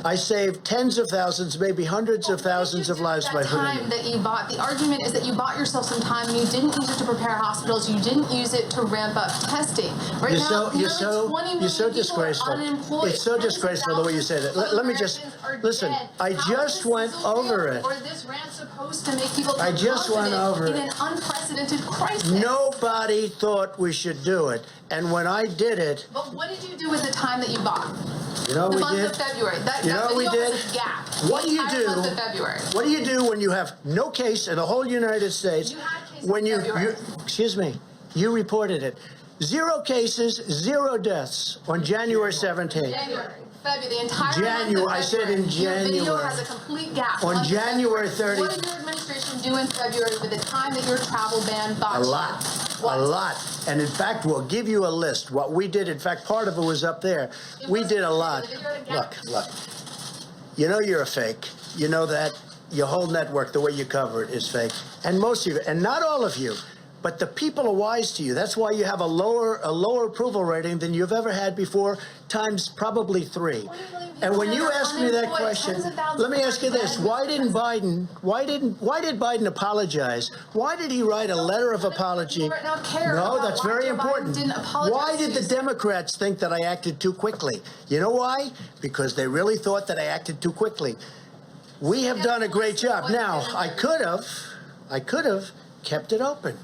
I saved tens of thousands, maybe hundreds of thousands of lives by putting it. That you bought, the argument is that you bought yourself some time. You didn't use it to prepare hospitals. You didn't use it to ramp up testing. Right now, you're so disgraceful. It's so disgraceful the way you say that. Let me just listen. I just went over it. Or this rant supposed to make people I just went over in it. an unprecedented crisis. Nobody thought we should do it, and when I did it. But what did you do with the time that you bought? You know the we month did. Of February. That we did. Was a gap. What do you do? Month of February. What do you do when you have no case in the whole United States? You had cases when in February. Excuse me, you reported it. 0 cases, 0 deaths on January 17th. January. February, the entire January. month of I said in January. Your video has a complete gap. On January 30th. What did your administration do in February with the time that your travel ban got A lot. What? A lot. And in fact, we'll give you a list. What we did, in fact, part of it was up there. We did a lot. Look. You know you're a fake. You know that. Your whole network, the way you cover it, is fake. And most of you, and not all of you, but the people are wise to you. That's why you have a lower approval rating than you've ever had before, times probably 3. And when you ask me that question, let me ask you this: why did Biden apologize? Why did he write a letter of apology? No, that's very important. Why did the Democrats think that I acted too quickly? You know why? Because they really thought that I acted too quickly. We have done a great job. Now, I could have kept it open.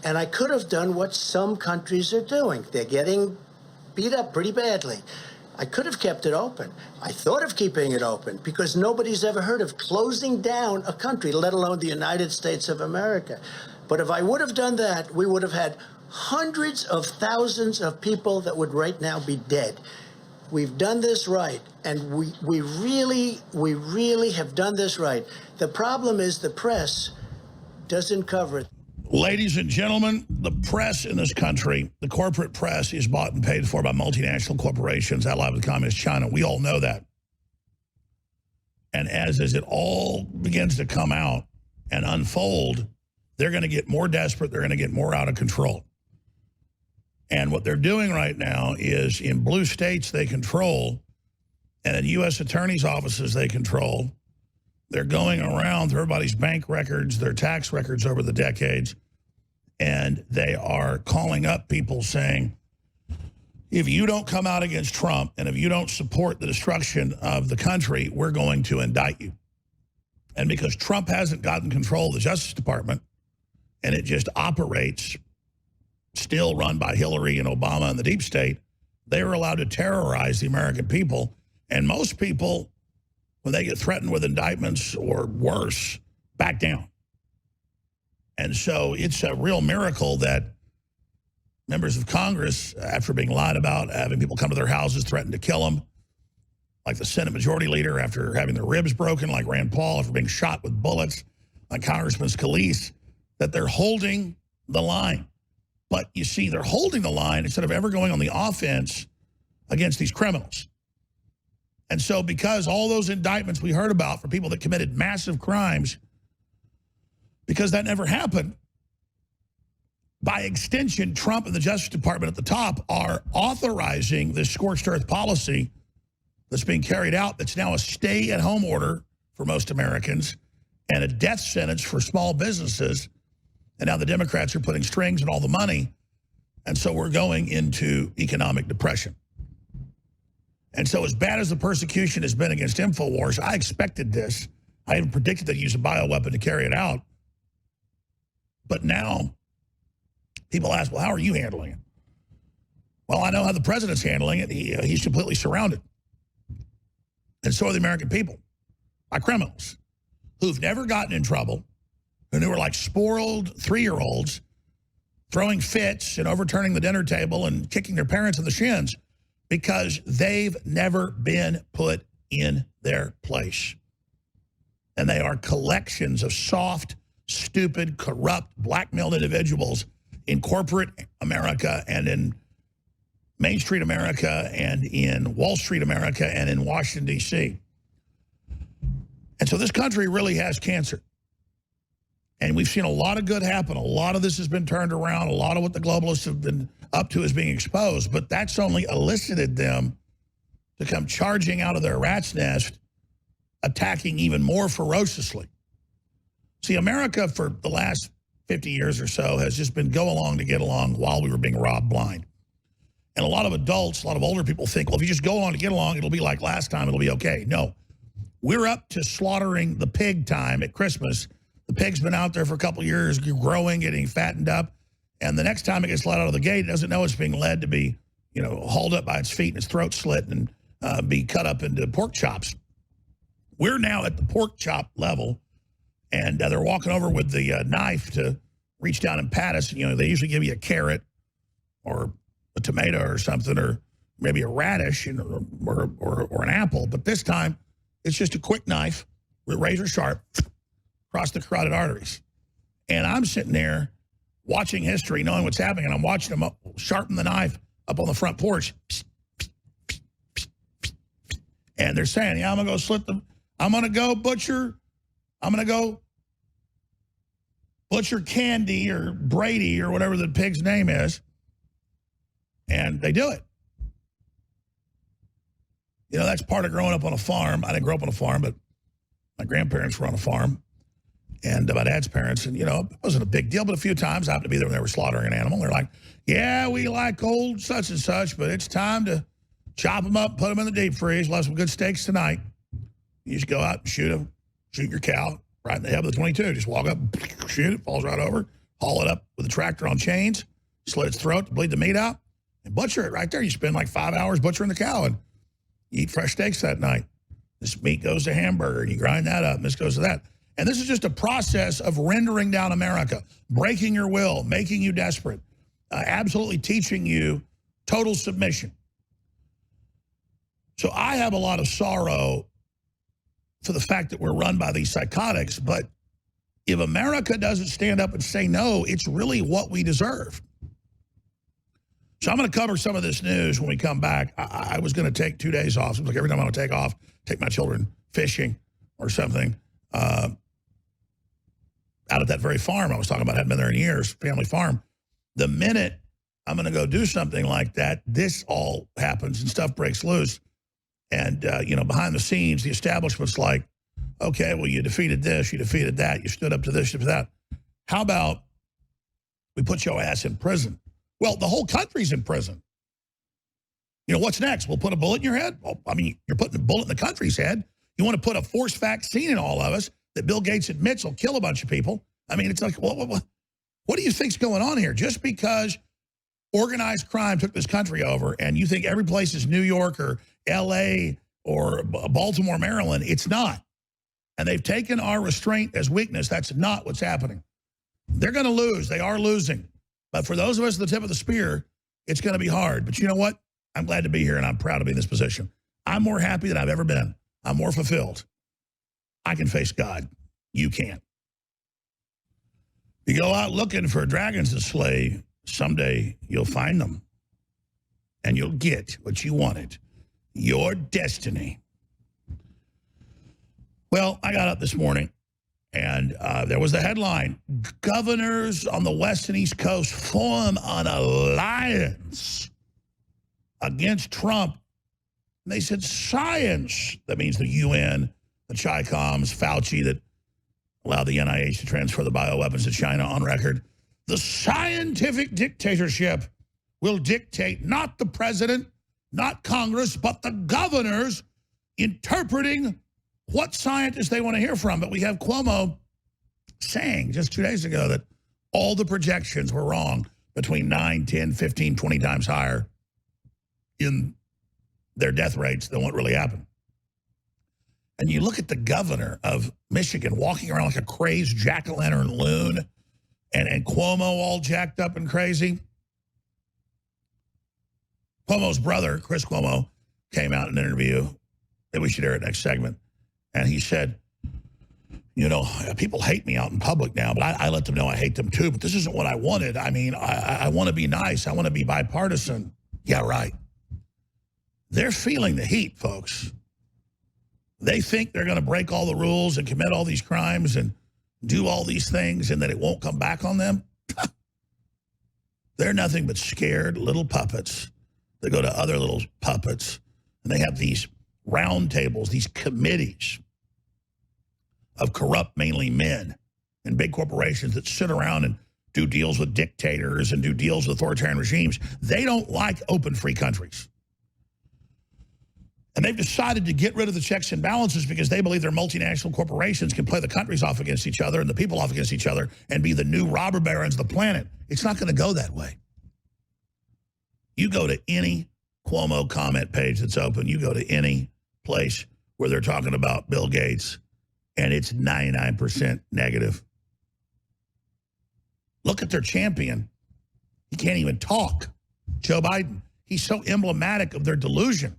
And I could have done what some countries are doing. They're getting beat up pretty badly. I could have kept it open. I thought of keeping it open because nobody's ever heard of closing down a country, let alone the United States of America. But if I would have done that, we would have had hundreds of thousands of people that would right now be dead. We've done this right, and we really have done this right. The problem is the press doesn't cover it. Ladies and gentlemen, the press in this country, the corporate press, is bought and paid for by multinational corporations allied with Communist China. We all know that. And as it all begins to come out and unfold, they're going to get more desperate. They're going to get more out of control. And what they're doing right now is in blue states they control, and in U.S. attorneys' offices they control, they're going around through everybody's bank records, their tax records over the decades, and they are calling up people saying, if you don't come out against Trump and if you don't support the destruction of the country, we're going to indict you. And because Trump hasn't gotten control of the Justice Department and it just operates, still run by Hillary and Obama and the deep state, they are allowed to terrorize the American people. And most people, when they get threatened with indictments or worse, back down. And so it's a real miracle that members of Congress, after being lied about, having people come to their houses, threaten to kill them, like the Senate Majority Leader after having their ribs broken, like Rand Paul after being shot with bullets, like Congressman Scalise, that they're holding the line. But you see, they're holding the line instead of ever going on the offense against these criminals. And so because all those indictments we heard about for people that committed massive crimes, because that never happened, by extension, Trump and the Justice Department at the top are authorizing this scorched earth policy that's being carried out that's now a stay-at-home order for most Americans and a death sentence for small businesses. And now the Democrats are putting strings on all the money. And so we're going into economic depression. And so as bad as the persecution has been against InfoWars, I expected this. I even predicted they'd use a bioweapon to carry it out. But now people ask, well, how are you handling it? Well, I know how the president's handling it. He's completely surrounded. And so are the American people by criminals who've never gotten in trouble, who were like spoiled 3-year-olds, throwing fits and overturning the dinner table and kicking their parents in the shins because they've never been put in their place. And they are collections of soft, stupid, corrupt, blackmailed individuals in corporate America and in Main Street America and in Wall Street America and in Washington, D.C. And so this country really has cancer. And we've seen a lot of good happen. A lot of this has been turned around. A lot of what the globalists have been up to is being exposed. But that's only elicited them to come charging out of their rat's nest attacking even more ferociously. See, America for the last 50 years or so has just been go along to get along while we were being robbed blind. And a lot of adults, a lot of older people think, well, if you just go along to get along, it'll be like last time, it'll be okay. No, we're up to slaughtering the pig time at Christmas. The pig's been out there for a couple of years, growing, getting fattened up. And the next time it gets let out of the gate, it doesn't know it's being led to be, hauled up by its feet and its throat slit and be cut up into pork chops. We're now at the pork chop level, and they're walking over with the knife to reach down and pat us. They usually give you a carrot or a tomato or something, or maybe a radish or an apple. But this time, it's just a quick knife with razor sharp across the carotid arteries. And I'm sitting there watching history, knowing what's happening, and I'm watching them sharpen the knife up on the front porch. And they're saying, yeah, I'm going to go slit them. I'm going to go butcher Candy or Brady or whatever the pig's name is. And they do it. That's part of growing up on a farm. I didn't grow up on a farm, but my grandparents were on a farm. And my dad's parents, and, it wasn't a big deal, but a few times I happened to be there when they were slaughtering an animal. They're like, yeah, we like old such and such, but it's time to chop them up, put them in the deep freeze. We'll have some good steaks tonight. You just go out and shoot your cow right in the head of the 22. Just walk up, shoot it, falls right over, haul it up with a tractor on chains, slit its throat to bleed the meat out, and butcher it right there. You spend like 5 hours butchering the cow, and you eat fresh steaks that night. This meat goes to hamburger, and you grind that up, and this goes to that. And this is just a process of rendering down America, breaking your will, making you desperate, absolutely teaching you total submission. So I have a lot of sorrow for the fact that we're run by these psychotics, but if America doesn't stand up and say no, it's really what we deserve. So I'm going to cover some of this news when we come back. I was going to take 2 days off. It was like every time I would take off, take my children fishing or something. Out at that very farm I was talking about, hadn't been there in years, family farm. The minute I'm going to go do something like that, this all happens and stuff breaks loose. And, behind the scenes, the establishment's like, okay, well, you defeated this, you defeated that, you stood up to this, to that. How about we put your ass in prison? Well, the whole country's in prison. What's next? We'll put a bullet in your head? Well, you're putting a bullet in the country's head. You want to put a forced vaccine in all of us that Bill Gates admits will kill a bunch of people. It's like, what do you think's going on here? Just because organized crime took this country over and you think every place is New York or L.A. or Baltimore, Maryland, it's not. And they've taken our restraint as weakness. That's not what's happening. They're going to lose. They are losing. But for those of us at the tip of the spear, it's going to be hard. But you know what? I'm glad to be here, and I'm proud to be in this position. I'm more happy than I've ever been. I'm more fulfilled. I can face God. You can't. You go out looking for dragons to slay, someday you'll find them. And you'll get what you wanted. Your destiny. Well, I got up this morning, and there was the headline. Governors on the West and East Coast form an alliance against Trump. And they said science. That means the UN, the Chi-Coms, Fauci that allowed the NIH to transfer the bioweapons to China on record. The scientific dictatorship will dictate not the president, not Congress, but the governors interpreting what scientists they want to hear from. But we have Cuomo saying just 2 days ago that all the projections were wrong, between 9, 10, 15, 20 times higher in their death rates than what really happened. And you look at the governor of Michigan walking around like a crazed jack-o'-lantern loon, and Cuomo all jacked up and crazy. Cuomo's brother, Chris Cuomo, came out in an interview that we should air it next segment. And he said, people hate me out in public now, but I let them know I hate them too. But this isn't what I wanted. I want to be nice. I want to be bipartisan. Yeah, right. They're feeling the heat, folks. They think they're going to break all the rules and commit all these crimes and do all these things and that it won't come back on them. They're nothing but scared little puppets that go to other little puppets. And they have these round tables, these committees of corrupt, mainly men and big corporations that sit around and do deals with dictators and do deals with authoritarian regimes. They don't like open, free countries. And they've decided to get rid of the checks and balances because they believe their multinational corporations can play the countries off against each other and the people off against each other and be the new robber barons of the planet. It's not going to go that way. You go to any Cuomo comment page that's open, you go to any place where they're talking about Bill Gates, and it's 99% negative. Look at their champion. He can't even talk. Joe Biden. He's so emblematic of their delusion.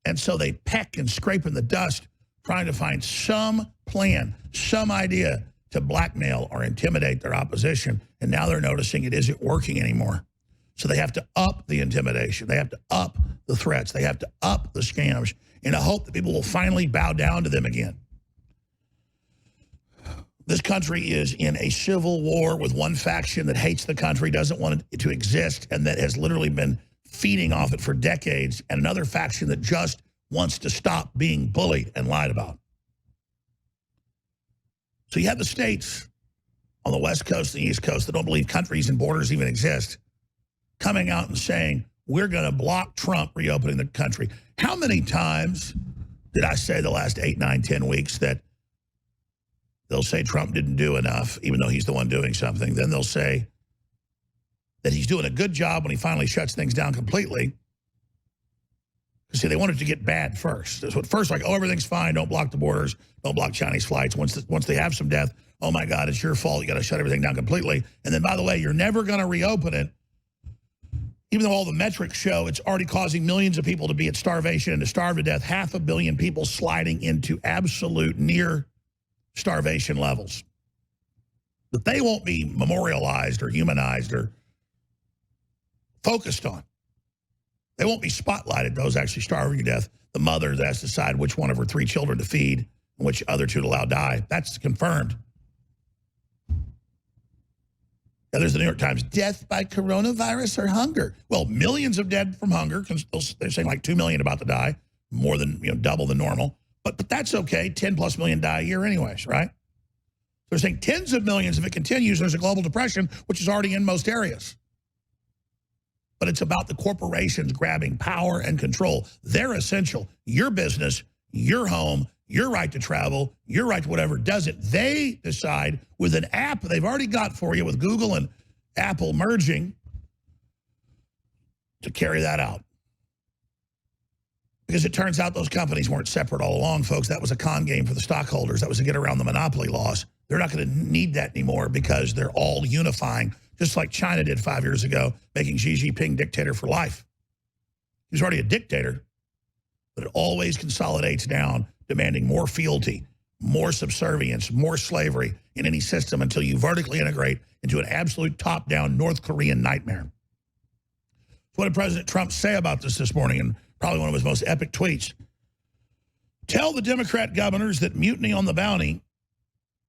And so they peck and scrape in the dust, trying to find some plan, some idea to blackmail or intimidate their opposition. And now they're noticing it isn't working anymore. So they have to up the intimidation. They have to up the threats. They have to up the scams in a hope that people will finally bow down to them again. This country is in a civil war with one faction that hates the country, doesn't want it to exist, and that has literally been feeding off it for decades, and another faction that just wants to stop being bullied and lied about. So you have the states on the West Coast and the East Coast that don't believe countries and borders even exist, coming out and saying, we're going to block Trump reopening the country. How many times did I say the last 8, 9, 10 weeks that they'll say Trump didn't do enough, even though he's the one doing something. Then they'll say that he's doing a good job when he finally shuts things down completely. Because, see, they want it to get bad first. So at first, like, oh, everything's fine. Don't block the borders. Don't block Chinese flights. Once they have some death, oh, my God, it's your fault. You got to shut everything down completely. And then, by the way, you're never going to reopen it. Even though all the metrics show it's already causing millions of people to be at starvation and to starve to death, 500 million people sliding into absolute near starvation levels. But they won't be memorialized or humanized or focused on. They won't be spotlighted, those actually starving to death. The mother that has to decide which one of her 3 children to feed and which other 2 to allow die. That's confirmed. Now, there's the New York Times, death by coronavirus or hunger. Well, millions of dead from hunger. They're saying like 2 million about to die, more than, double the normal. But that's okay. 10+ million die a year anyways, right? They're saying tens of millions if it continues. There's a global depression, which is already in most areas. But it's about the corporations grabbing power and control. They're essential. Your business, your home, your right to travel, your right to whatever doesn't. They decide with an app they've already got for you with Google and Apple merging to carry that out. Because it turns out those companies weren't separate all along, folks. That was a con game for the stockholders. That was to get around the monopoly laws. They're not going to need that anymore because they're all unifying, just like China did 5 years ago, making Xi Jinping dictator for life. He was already a dictator, but it always consolidates down, demanding more fealty, more subservience, more slavery in any system until you vertically integrate into an absolute top-down North Korean nightmare. What did President Trump say about this morning in probably one of his most epic tweets? Tell the Democrat governors that Mutiny on the Bounty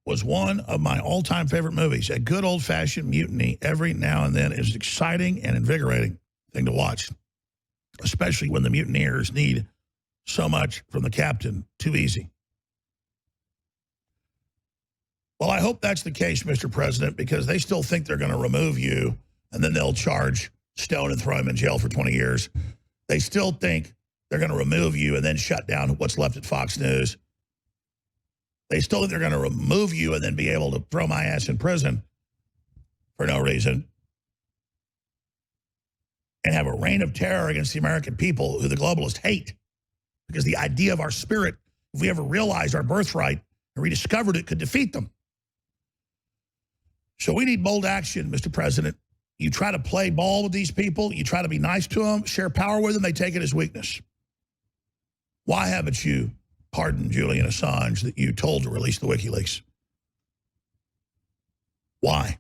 was one of my all-time favorite movies. A good old-fashioned mutiny every now and then is exciting and invigorating thing to watch, especially when the mutineers need so much from the captain. Too easy. Well, I hope that's the case, Mr. President, because they still think they're going to remove you, and then they'll charge Stone and throw him in jail for 20 years. They still think they're going to remove you and then shut down what's left at Fox News. They still think they're going to remove you and then be able to throw my ass in prison for no reason and have a reign of terror against the American people who the globalists hate. Because the idea of our spirit, if we ever realized our birthright and rediscovered it, could defeat them. So we need bold action, Mr. President. You try to play ball with these people. You try to be nice to them, share power with them. They take it as weakness. Why haven't you pardoned Julian Assange that you told to release the WikiLeaks? Why?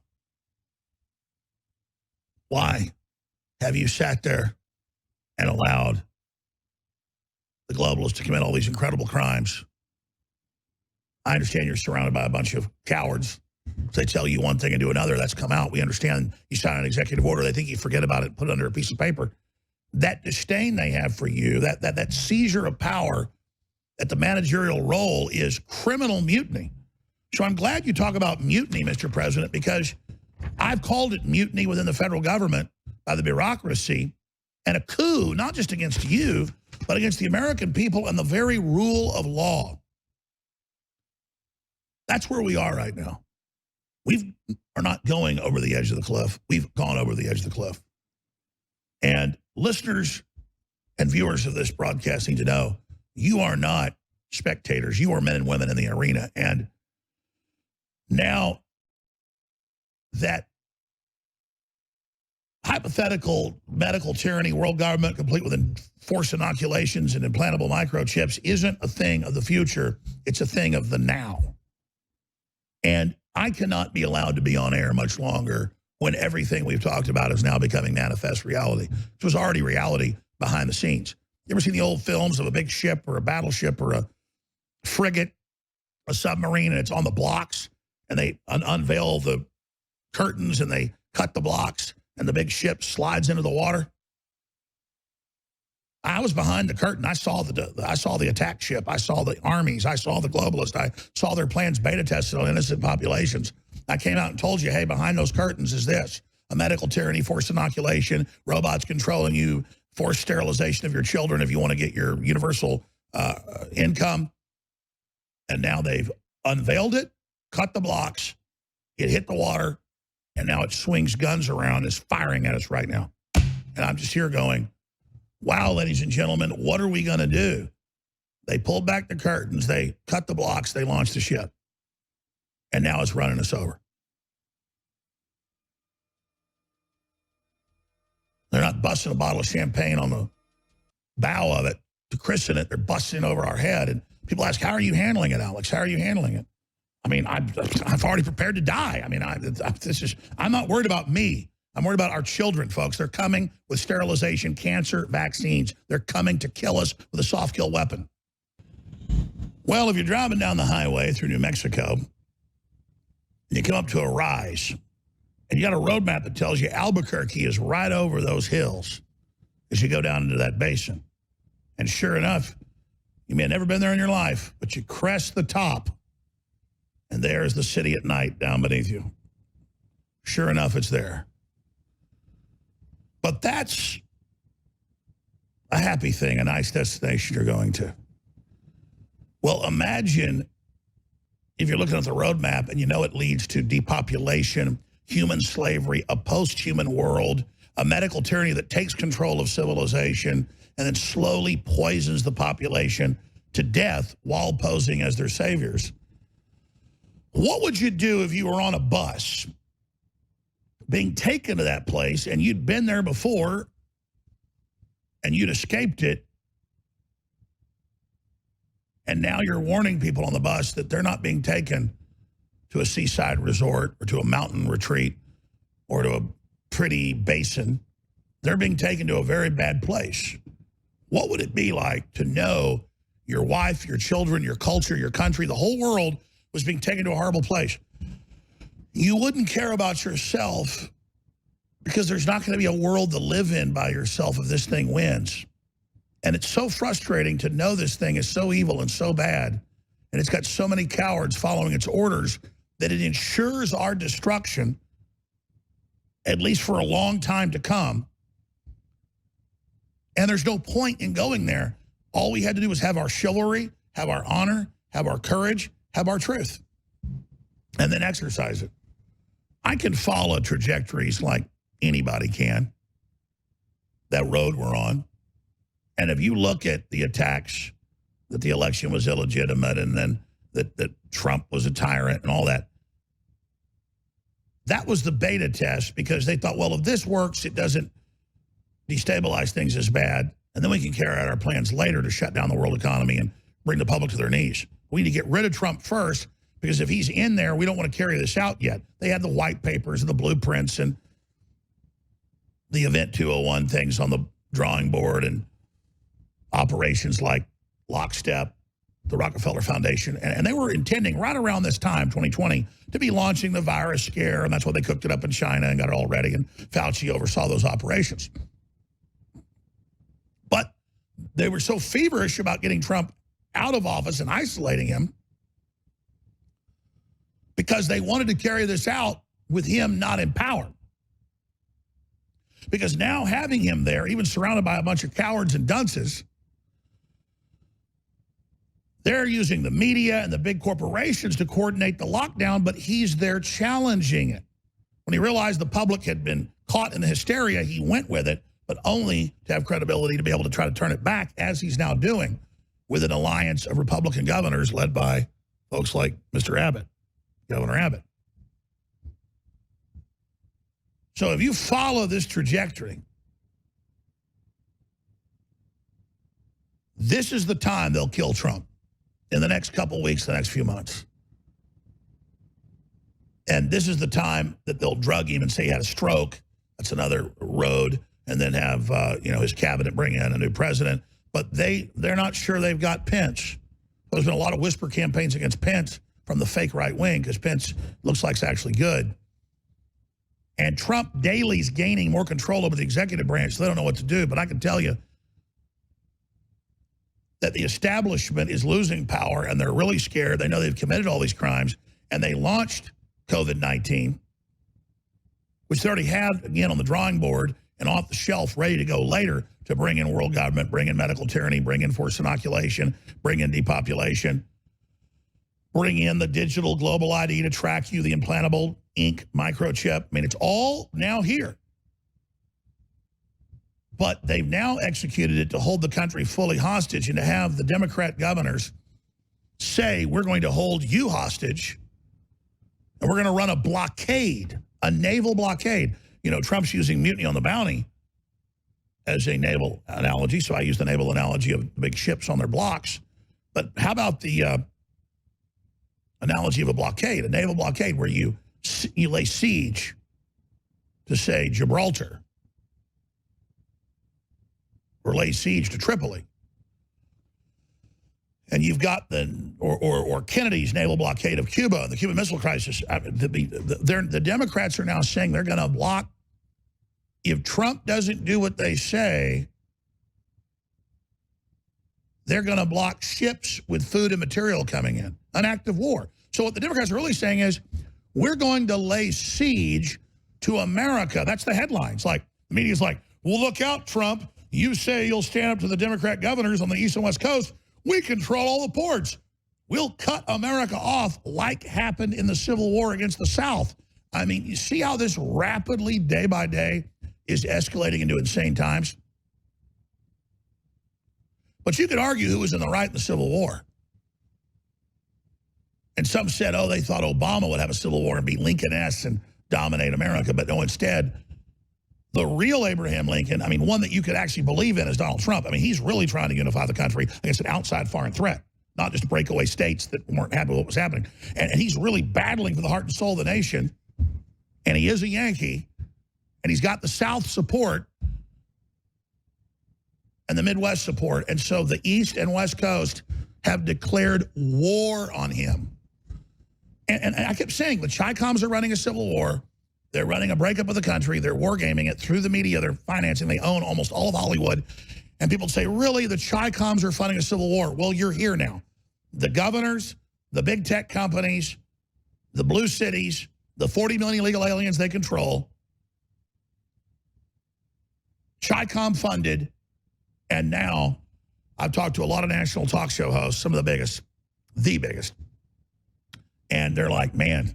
Why have you sat there and allowed the globalists to commit all these incredible crimes? I understand you're surrounded by a bunch of cowards. If they tell you one thing and do another, that's come out. We understand you sign an executive order. They think you forget about it, put it under a piece of paper. That disdain they have for you, that seizure of power that the managerial role is criminal mutiny. So I'm glad you talk about mutiny, Mr. President, because I've called it mutiny within the federal government by the bureaucracy, and a coup, not just against you, but against the American people and the very rule of law. That's where we are right now. We are not going over the edge of the cliff. We've gone over the edge of the cliff. And listeners and viewers of this broadcast need to know, you are not spectators. You are men and women in the arena. And now that hypothetical medical tyranny, world government, complete with forced inoculations and implantable microchips, isn't a thing of the future. It's a thing of the now. And I cannot be allowed to be on air much longer when everything we've talked about is now becoming manifest reality. It was already reality behind the scenes. You ever seen the old films of a big ship or a battleship or a frigate, a submarine, and it's on the blocks, and they unveil the curtains and they cut the blocks and the big ship slides into the water? I was behind the curtain. I saw the attack ship. I saw the armies. I saw the globalists. I saw their plans beta tested on innocent populations. I came out and told you, hey, behind those curtains is this: a medical tyranny, forced inoculation, robots controlling you, forced sterilization of your children if you want to get your universal income. And now they've unveiled it, cut the blocks, it hit the water, and now it swings guns around, is firing at us right now. And I'm just here going, wow, ladies and gentlemen, what are we going to do? They pulled back the curtains, they cut the blocks, they launched the ship. And now it's running us over. They're not busting a bottle of champagne on the bow of it to christen it. They're busting over our head. And people ask, how are you handling it, Alex? How are you handling it? I mean, I've already prepared to die. I mean, I'm not worried about me. I'm worried about our children, folks. They're coming with sterilization, cancer, vaccines. They're coming to kill us with a soft kill weapon. Well, if you're driving down the highway through New Mexico, you come up to a rise, and you got a road map that tells you Albuquerque is right over those hills as you go down into that basin. And sure enough, you may have never been there in your life, but you crest the top, and there's the city at night down beneath you. Sure enough, it's there. But that's a happy thing, a nice destination you're going to. Well, imagine if you're looking at the roadmap and you know it leads to depopulation, human slavery, a post-human world, a medical tyranny that takes control of civilization and then slowly poisons the population to death while posing as their saviors. What would you do if you were on a bus being taken to that place and you'd been there before and you'd escaped it, and now you're warning people on the bus that they're not being taken to a seaside resort or to a mountain retreat or to a pretty basin. They're being taken to a very bad place. What would it be like to know your wife, your children, your culture, your country, the whole world was being taken to a horrible place? You wouldn't care about yourself because there's not going to be a world to live in by yourself if this thing wins. And it's so frustrating to know this thing is so evil and so bad, and it's got so many cowards following its orders, that it ensures our destruction, at least for a long time to come. And there's no point in going there. All we had to do was have our chivalry, have our honor, have our courage, have our truth, and then exercise it. I can follow trajectories like anybody can, that road we're on. And if you look at the attacks that the election was illegitimate and then that Trump was a tyrant and all that, that was the beta test, because they thought, well, if this works, it doesn't destabilize things as bad, and then we can carry out our plans later to shut down the world economy and bring the public to their knees. We need to get rid of Trump first, because if he's in there, we don't want to carry this out yet. They had the white papers and the blueprints and the Event 201 things on the drawing board and operations like Lockstep, the Rockefeller Foundation. And they were intending right around this time, 2020, to be launching the virus scare. And that's why they cooked it up in China and got it all ready. And Fauci oversaw those operations. But they were so feverish about getting Trump out of office and isolating him because they wanted to carry this out with him not in power. Because now having him there, even surrounded by a bunch of cowards and dunces, they're using the media and the big corporations to coordinate the lockdown, but he's there challenging it. When he realized the public had been caught in the hysteria, he went with it, but only to have credibility to be able to try to turn it back, as he's now doing with an alliance of Republican governors led by folks like Mr. Abbott, Governor Abbott. So if you follow this trajectory, this is the time they'll kill Trump, in the next couple weeks, the next few months. And this is the time that they'll drug him and say he had a stroke. That's another road. And then have his cabinet bring in a new president. But they're not sure they've got Pence. There's been a lot of whisper campaigns against Pence from the fake right wing, because Pence looks like it's actually good. And Trump daily's gaining more control over the executive branch, so they don't know what to do. But I can tell you that the establishment is losing power, and they're really scared. They know they've committed all these crimes, and they launched COVID-19, which they already had, again, on the drawing board and off the shelf, ready to go later to bring in world government, bring in medical tyranny, bring in forced inoculation, bring in depopulation, bring in the digital global ID to track you, the implantable ink microchip. I mean, it's all now here. But they've now executed it to hold the country fully hostage and to have the Democrat governors say, we're going to hold you hostage and we're going to run a blockade, a naval blockade. You know, Trump's using Mutiny on the Bounty as a naval analogy, so I use the naval analogy of big ships on their blocks. But how about the analogy of a blockade, a naval blockade where you lay siege to, say, Gibraltar, or lay siege to Tripoli. And you've got or Kennedy's naval blockade of Cuba, the Cuban Missile Crisis. The Democrats are now saying they're going to block. If Trump doesn't do what they say, they're going to block ships with food and material coming in, an act of war. So what the Democrats are really saying is, we're going to lay siege to America. That's the headlines. Like, the media's like, well, look out, Trump. You say you'll stand up to the Democrat governors on the East and West Coast. We control all the ports. We'll cut America off like happened in the Civil War against the South. I mean, you see how this rapidly, day by day, is escalating into insane times? But you could argue who was in the right in the Civil War. And some said, oh, they thought Obama would have a civil war and be Lincoln-esque and dominate America. But no, instead, the real Abraham Lincoln, I mean, one that you could actually believe in, is Donald Trump. I mean, he's really trying to unify the country against an outside foreign threat, not just breakaway states that weren't happy with what was happening. And he's really battling for the heart and soul of the nation. And he is a Yankee. And he's got the South support and the Midwest support. And so the East and West Coast have declared war on him. And I kept saying, the Chi-Coms are running a civil war. They're running a breakup of the country. They're wargaming it through the media. They're financing. They own almost all of Hollywood. And people say, really, the Chi-Coms are funding a civil war? Well, you're here now. The governors, the big tech companies, the blue cities, the 40 million illegal aliens they control, Chi-Com funded. And now I've talked to a lot of national talk show hosts, some of the biggest, the biggest. And they're like, man,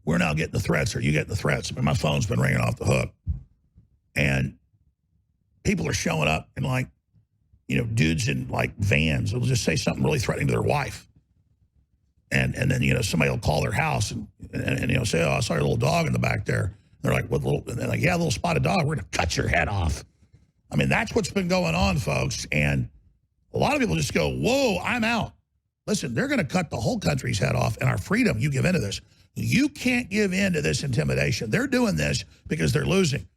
we're now getting the threats. Are you getting the threats? I mean, my phone's been ringing off the hook. And people are showing up and, like, you know, dudes in, like, vans will just say something really threatening to their wife. And then, you know, somebody will call their house and you know, say, oh, I saw your little dog in the back there. And they're like, what little? And they're like, yeah, a little spotted dog. We're going to cut your head off. I mean, that's what's been going on, folks. And a lot of people just go, whoa, I'm out. Listen, they're going to cut the whole country's head off, and our freedom, you give into this. You can't give in to this intimidation. They're doing this because they're losing.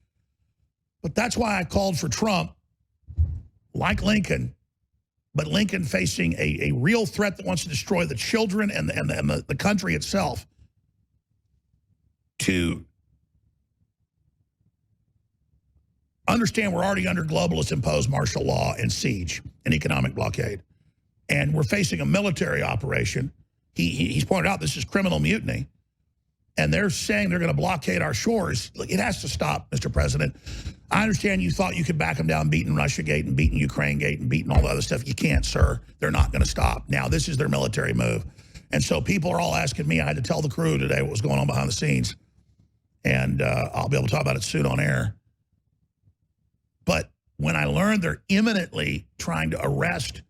But that's why I called for Trump, like Lincoln, but Lincoln facing a real threat that wants to destroy the children and the country itself, to understand we're already under globalist imposed martial law and siege and economic blockade. And we're facing a military operation. He's pointed out this is criminal mutiny. And they're saying they're going to blockade our shores. Look, it has to stop, Mr. President. I understand you thought you could back them down, beating Russiagate and beating Ukrainegate and beating all the other stuff. You can't, sir. They're not going to stop. Now, this is their military move. And so people are all asking me. I had to tell the crew today what was going on behind the scenes. And I'll be able to talk about it soon on air. But when I learned they're imminently trying to arrest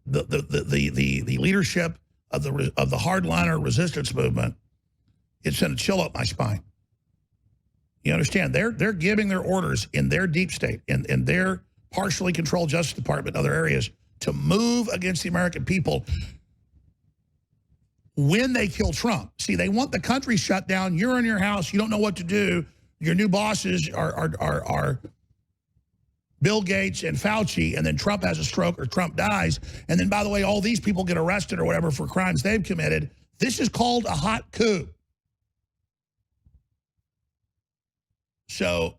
the leadership of the hardliner resistance movement, it sent a chill up my spine. You understand? They're giving their orders in their deep state, in their partially controlled Justice Department and other areas to move against the American people when they kill Trump. See, they want the country shut down. You're in your house. You don't know what to do. Your new bosses are Bill Gates and Fauci, and then Trump has a stroke or Trump dies. And then, by the way, all these people get arrested or whatever for crimes they've committed. This is called a hot coup. So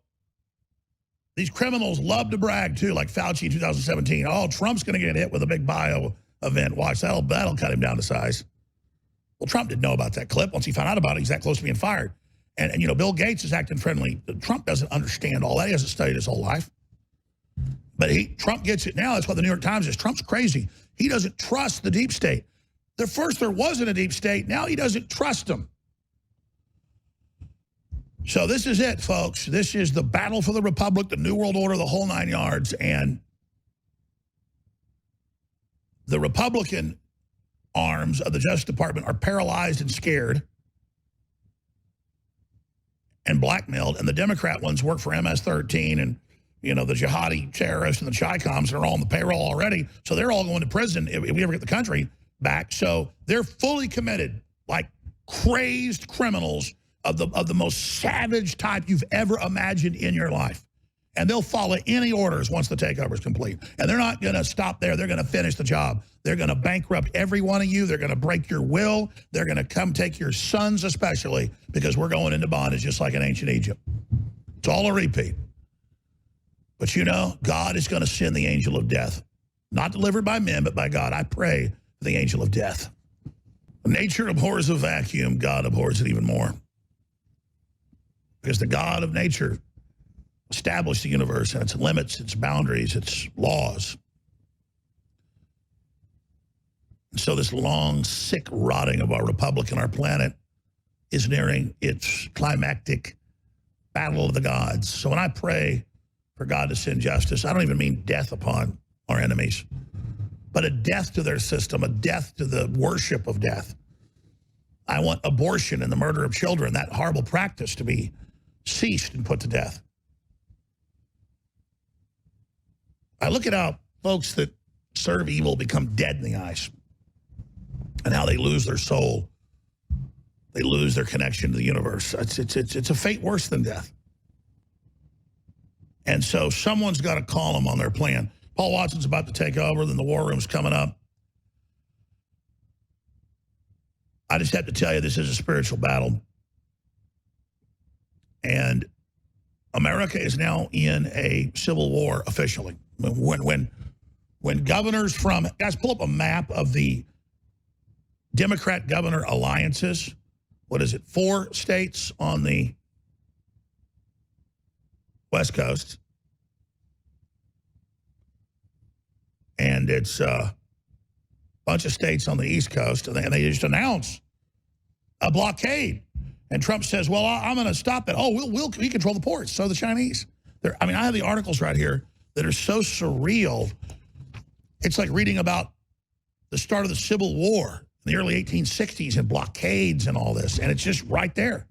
these criminals love to brag, too, like Fauci in 2017. Oh, Trump's going to get hit with a big bio event. Watch, that'll cut him down to size. Well, Trump didn't know about that clip. Once he found out about it, he's that close to being fired. And you know, Bill Gates is acting friendly. Trump doesn't understand all that. He hasn't studied his whole life. But Trump gets it now. That's what the New York Times is. Trump's crazy. He doesn't trust the deep state. First there wasn't a deep state. Now he doesn't trust them. So this is it, folks. This is the battle for the Republic, the New World Order, the whole 9 yards. And the Republican arms of the Justice Department are paralyzed and scared and blackmailed. And the Democrat ones work for MS-13 and, you know, the jihadi terrorists and the Chi-Coms are all on the payroll already. So they're all going to prison if we ever get the country back. So they're fully committed, like crazed criminals of the most savage type you've ever imagined in your life. And they'll follow any orders once the takeover is complete. And they're not going to stop there. They're going to finish the job. They're going to bankrupt every one of you. They're going to break your will. They're going to come take your sons especially, because we're going into bondage just like in ancient Egypt. It's all a repeat. But you know, God is going to send the angel of death. Not delivered by men, but by God. I pray for the angel of death. Nature abhors a vacuum. God abhors it even more. Because the God of nature established the universe and its limits, its boundaries, its laws. And so this long, sick rotting of our republic and our planet is nearing its climactic battle of the gods. So when I pray for God to send justice, I don't even mean death upon our enemies, but a death to their system, a death to the worship of death. I want abortion and the murder of children, that horrible practice, to be ceased and put to death. I look at how folks that serve evil become dead in the eyes and how they lose their soul. They lose their connection to the universe. It's a fate worse than death. And so someone's got to call them on their plan. Paul Watson's about to take over, then the war room's coming up. I just have to tell you, this is a spiritual battle. And America is now in a civil war officially. When governors from, guys, pull up a map of the Democrat governor alliances. What is it? 4 states on the West Coast. And it's a bunch of states on the East Coast. And they just announce a blockade. And Trump says, well, I'm going to stop it. Oh, we control the ports. So the Chinese. I mean, I have the articles right here that are so surreal. It's like reading about the start of the Civil War in the early 1860s and blockades and all this. And it's just right there.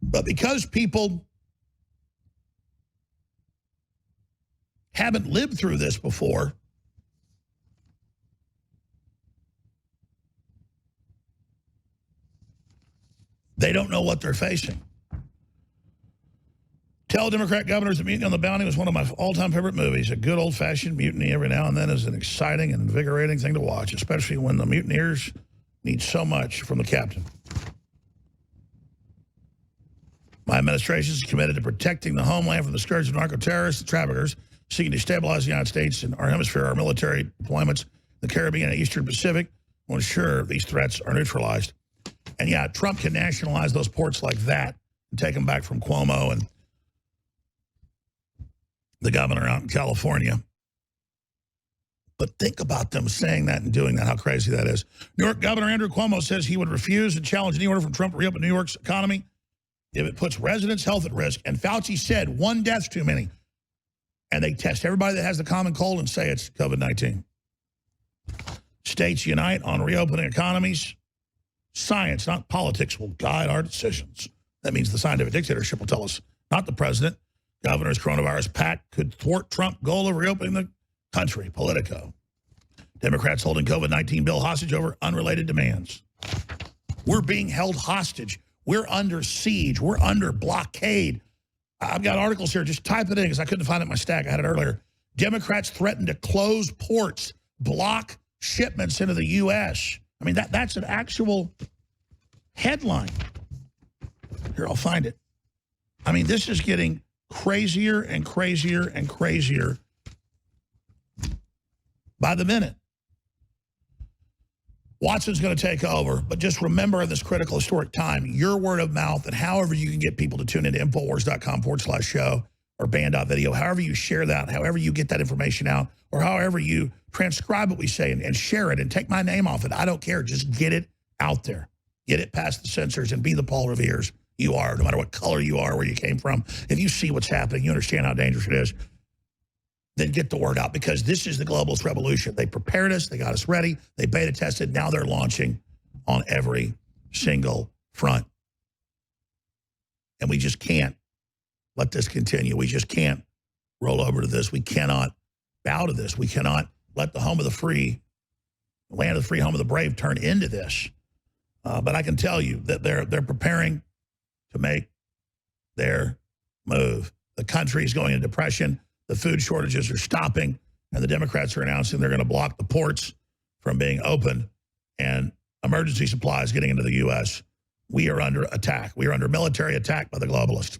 But because people haven't lived through this before, they don't know what they're facing. Tell Democrat governors that Mutiny on the Bounty was one of my all-time favorite movies. A good old-fashioned mutiny every now and then is an exciting and invigorating thing to watch, especially when the mutineers need so much from the captain. My administration is committed to protecting the homeland from the scourge of narco-terrorists and traffickers seeking to destabilize the United States and our hemisphere. Our military deployments in the Caribbean and Eastern Pacific will ensure these threats are neutralized. And yeah, Trump can nationalize those ports like that and take them back from Cuomo and the governor out in California. But think about them saying that and doing that, how crazy that is. New York Governor Andrew Cuomo says he would refuse to challenge any order from Trump to reopen New York's economy if it puts residents' health at risk. And Fauci said 1 death's too many. And they test everybody that has the common cold and say it's COVID-19. States unite on reopening economies. Science, not politics, will guide our decisions. That means the scientific dictatorship will tell us, not the president. Governor's coronavirus pact could thwart Trump's goal of reopening the country. Politico. Democrats holding COVID-19 bill hostage over unrelated demands. We're being held hostage. We're under siege. We're under blockade. I've got articles here. Just type it in because I couldn't find it in my stack. I had it earlier. Democrats threaten to close ports, block shipments into the U.S. I mean, that's an actual headline. Here, I'll find it. I mean, this is getting crazier and crazier and crazier by the minute. Watson's going to take over, but just remember in this critical historic time, your word of mouth and however you can get people to tune into Infowars.com/show or band.video, however you share that, however you get that information out, or however you transcribe what we say and share it and take my name off it. I don't care. Just get it out there. Get it past the censors and be the Paul Revere's you are, no matter what color you are, where you came from. If you see what's happening, you understand how dangerous it is, then get the word out, because this is the globalist revolution. They prepared us. They got us ready. They beta tested. Now they're launching on every single front. And we just can't let this continue. We just can't roll over to this. We cannot bow to this. We cannot let the home of the free, the land of the free, home of the brave turn into this. But I can tell you that they're preparing to make their move. The country is going into depression. The food shortages are stopping, and the Democrats are announcing they're going to block the ports from being opened and emergency supplies getting into the U.S. We are under attack. We are under military attack by the globalists.